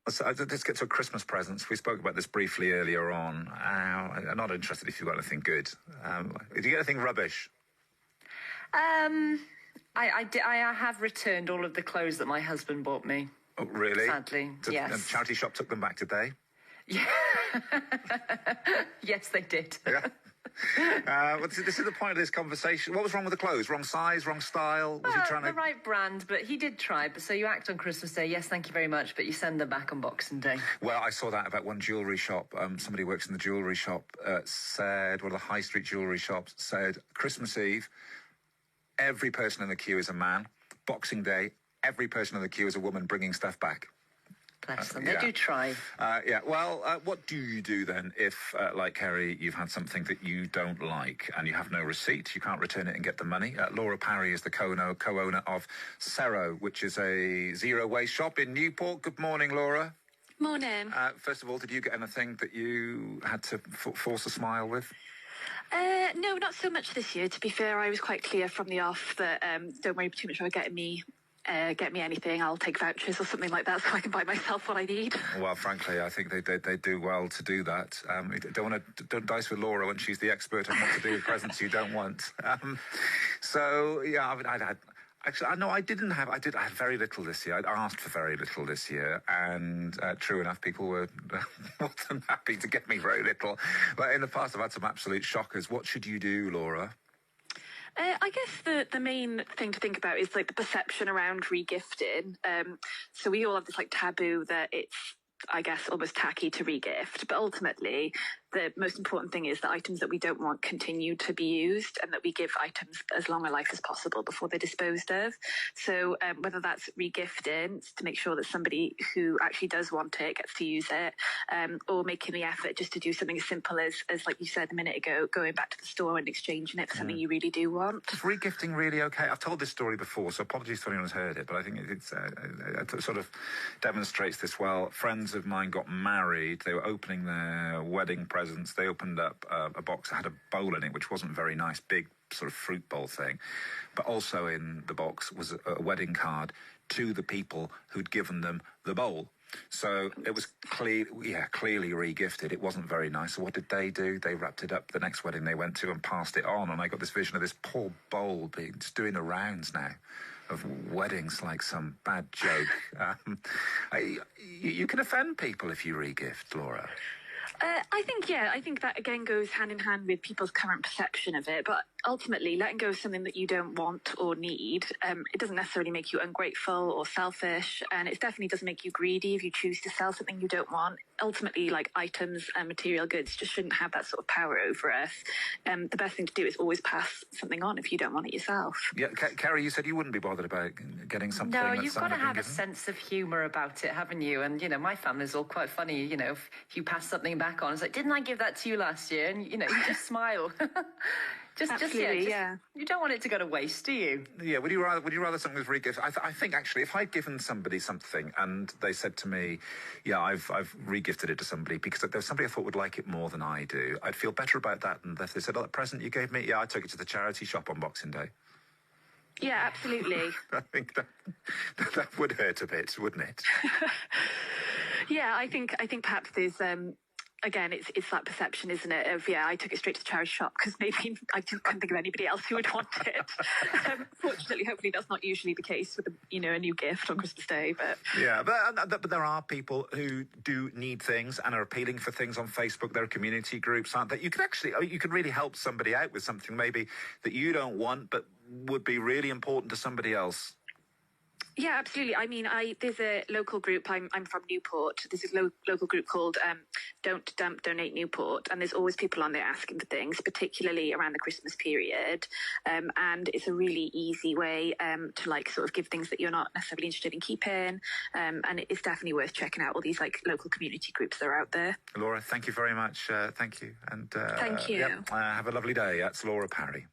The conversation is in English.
So let's get to Christmas presents. We spoke about this briefly earlier on. I'm not interested if you've got anything good. Did you get anything rubbish? I have returned all of the clothes that my husband bought me. Oh, really? Sadly, yes. And charity shop took them back, did they? Yeah. Yes, they did. Yeah. Well, this is the point of this conversation. What was wrong with the clothes? Wrong size, wrong style? Was he trying the right brand, but he did try. But so you act on Christmas Day, yes, thank you very much, but you send them back on Boxing Day. Well, I saw that about one jewellery shop. Somebody who works in the jewellery shop said, one of the high street jewellery shops said, Christmas Eve, every person in the queue is a man. Boxing Day, every person in the queue is a woman bringing stuff back. Bless them. They do try. Yeah. Well, what do you do then if, like Kerry, you've had something that you don't like and you have no receipt, you can't return it and get the money? Laura Parry is the co-owner of Cero, which is a zero-waste shop in Newport. Good morning, Laura. Morning. First of all, did you get anything that you had to force a smile with? No, not so much this year. To be fair, I was quite clear from the off that don't worry too much about getting me anything. I'll take vouchers or something like that so I can buy myself what I need. Well, frankly, I think they do well to do that. Don't dice with Laura when she's the expert on what to do with presents you don't want. So yeah, I had very little this year. I'd asked for very little this year, and true enough, people were more than happy to get me very little. But in the past, I've had some absolute shockers. What should you do, Laura? I guess the main thing to think about is like the perception around regifting. So we all have this like taboo that it's, I guess, almost tacky to regift, but ultimately the most important thing is that items that we don't want continue to be used, and that we give items as long a life as possible before they're disposed of. So whether that's regifting to make sure that somebody who actually does want it gets to use it, or making the effort just to do something as simple as like you said a minute ago, going back to the store and exchanging it for something you really do want. Is regifting really okay? I've told this story before, so apologies to anyone who's heard it, but I think it sort of demonstrates this well. Friends of mine got married. They were opening their wedding presents. They opened up a box that had a bowl in it, which wasn't very nice, big sort of fruit bowl thing. But also in the box was a wedding card to the people who'd given them the bowl. So it was clearly re-gifted. It wasn't very nice. So what did they do? They wrapped it up the next wedding they went to and passed it on. And I got this vision of this poor bowl just doing the rounds now of weddings like some bad joke. You can offend people if you re-gift, Laura. I think that again goes hand in hand with people's current perception of it. But ultimately, letting go of something that you don't want or need, it doesn't necessarily make you ungrateful or selfish, and it definitely doesn't make you greedy if you choose to sell something you don't want. Ultimately, like items and material goods just shouldn't have that sort of power over us. The best thing to do is always pass something on if you don't want it yourself. Yeah, Kerry, you said you wouldn't be bothered about getting something. No, you've got to have a sense of humour about it, haven't you? And, my family's all quite funny. If you pass something back on, it's like, didn't I give that to you last year? And, you just smile. Absolutely, yeah. You don't want it to go to waste, do you? Yeah. Would you rather something was re-gifted? I think actually, if I'd given somebody something and they said to me, "Yeah, I've re-gifted it to somebody because there's somebody I thought would like it more than I do," I'd feel better about that than if they said, "Oh, that present you gave me, yeah, I took it to the charity shop on Boxing Day." Yeah, absolutely. I think that would hurt a bit, wouldn't it? Yeah, I think perhaps there's again, it's that perception, isn't it? Of I took it straight to the charity shop because maybe I couldn't think of anybody else who would want it. Fortunately, hopefully, that's not usually the case with a new gift on Christmas Day. But yeah, but there are people who do need things and are appealing for things on Facebook. There are community groups, aren't there? You could really help somebody out with something maybe that you don't want, but would be really important to somebody else. Yeah, absolutely. I mean, there's a local group. I'm from Newport. There's a local group called Don't Dump, Donate Newport, and there's always people on there asking for things, particularly around the Christmas period. And it's a really easy way to sort of give things that you're not necessarily interested in keeping. And it's definitely worth checking out all these local community groups that are out there. Laura, thank you very much. Thank you, and thank you. Have a lovely day. That's Laura Parry.